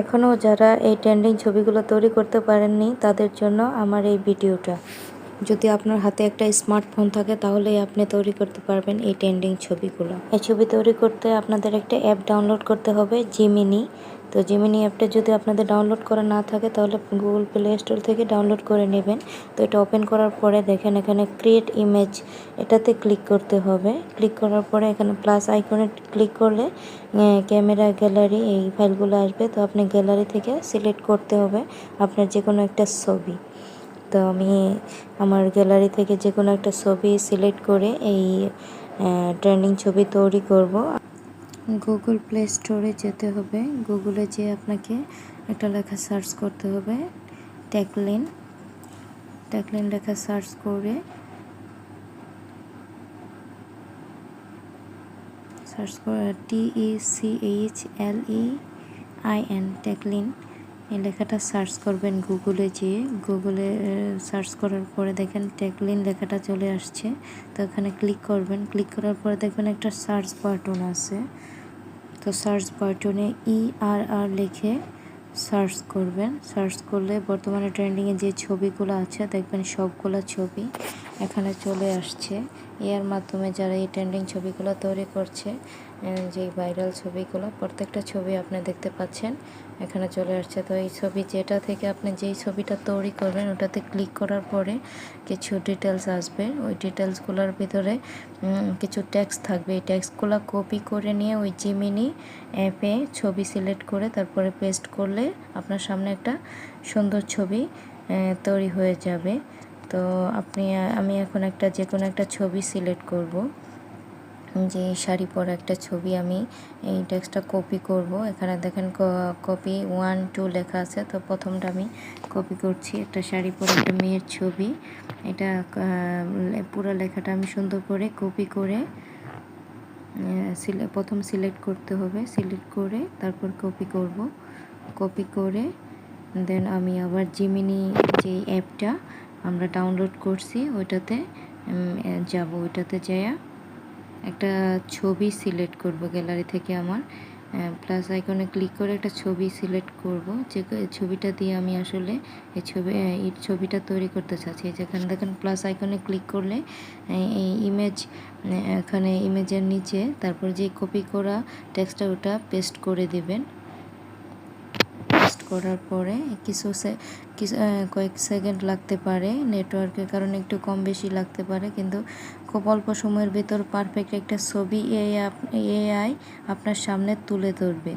এখনও যারা এই ট্রেন্ডিং ছবিগুলো তৈরি করতে পারেননি তাদের জন্য আমার এই ভিডিওটা। যদি আপনার হাতে একটা স্মার্টফোন থাকে তাহলেই আপনি তৈরি করতে পারবেন এই ট্রেন্ডিং ছবিগুলো। এই ছবি তৈরি করতে আপনাদের একটা অ্যাপ ডাউনলোড করতে হবে, জিমিনি। তো জিমিনি অ্যাপটা যদি আপনাদের ডাউনলোড করা না থাকে তাহলে গুগল প্লে স্টোর থেকে ডাউনলোড করে নেবেন। তো এটা ওপেন করার পরে দেখেন এখানে ক্রিয়েট ইমেজ, এটাতে ক্লিক করতে হবে। ক্লিক করার পরে এখানে প্লাস আইকনে ক্লিক করলে ক্যামেরা, গ্যালারি এই ফাইলগুলো আসবে। তো আপনি গ্যালারি থেকে সিলেক্ট করতে হবে আপনার যে কোনো একটা ছবি। তো আমি আমার গ্যালারি থেকে যে কোনো একটা ছবি সিলেক্ট করে এই ট্রেন্ডিং ছবি তৈরি করব। গুগল প্লে স্টোরে যেতে হবে, গুগলে যেয়ে আপনাকে একটা লেখা সার্চ করতে হবে, ট্যাগলাইন। ট্যাগলাইন লেখা সার্চ করে TECHLEIN ট্যাগলাইন এই লেখাটা সার্চ করবেন গুগলে যেয়ে। গুগলে সার্চ করার পরে দেখেন ট্যাগলাইন লেখাটা চলে আসছে। তো এখানে ক্লিক করবেন। ক্লিক করার পরে দেখবেন একটা সার্চ বাটন আছে। তো সার্চ বাটনে ERR লিখে সার্চ করবেন। সার্চ করলে বর্তমানে ট্রেন্ডিংয়ে যে ছবিগুলো আছে দেখবেন সবগুলো ছবি এখানে চলে আসছে। এর মাধ্যমে যারা এই ট্রেন্ডিং ছবিগুলো তৈরি করছে, যে ভাইরাল ছবিগুলো, প্রত্যেকটা ছবি আপনি দেখতে পাচ্ছেন এখানে চলে আসছে। তো এই ছবি যেটা থেকে আপনি যেই ছবিটা তৈরি করবেন ওটাতে ক্লিক করার পরে কিছু ডিটেলস আসবে। ওই ডিটেলসগুলোর ভিতরে কিছু টেক্সট থাকবে। এই টেক্সটগুলো কপি করে নিয়ে ওই জিমিনি অ্যাপে ছবি সিলেক্ট করে তারপরে পেস্ট করলে আপনার সামনে একটা সুন্দর ছবি তৈরি হয়ে যাবে। তো আমি এখন যে কোনো একটা ছবি সিলেক্ট করব। যে শাড়ি পরা একটা ছবি আমি এই টেক্সটটা কপি করব। এখানে দেখেন কপি 1 2 লেখা আছে। তো প্রথমটা আমি কপি করছি, একটা শাড়ি পরা একটা মেয়ের ছবি। এটা পুরো লেখাটা আমি সুন্দর করে কপি করে প্রথম সিলেক্ট করতে হবে। সিলেক্ট করে তারপর কপি করব। কপি করে দেন আমি আবার জিমিনি যে অ্যাপটা আমরা ডাউনলোড করছি ওইটাতে যাব। ওইটাতে যাইয়া একটা ছবি সিলেক্ট করব গ্যালারি থেকে। আমার প্লাস আইকনে ক্লিক করে একটা ছবি সিলেক্ট করব, যে ছবিটা দিয়ে আমি আসলে এই ছবিটা তৈরি করতে চাচ্ছি। যেখানে দেখেন প্লাস আইকনে ক্লিক করলে এই ইমেজ, এখানে ইমেজের নিচে তারপর যে কপি করা টেক্সটটা ওটা পেস্ট করে দিবেন। পেস্ট করার পরে কয়েক সেকেন্ড লাগতে পারে, নেটওয়ার্কের কারণে একটু কম বেশি লাগতে পারে, কিন্তু খুব অল্প সময়ের ভিতর পারফেক্ট একটা ছবি এআই আপনার সামনে তুলে ধরবে।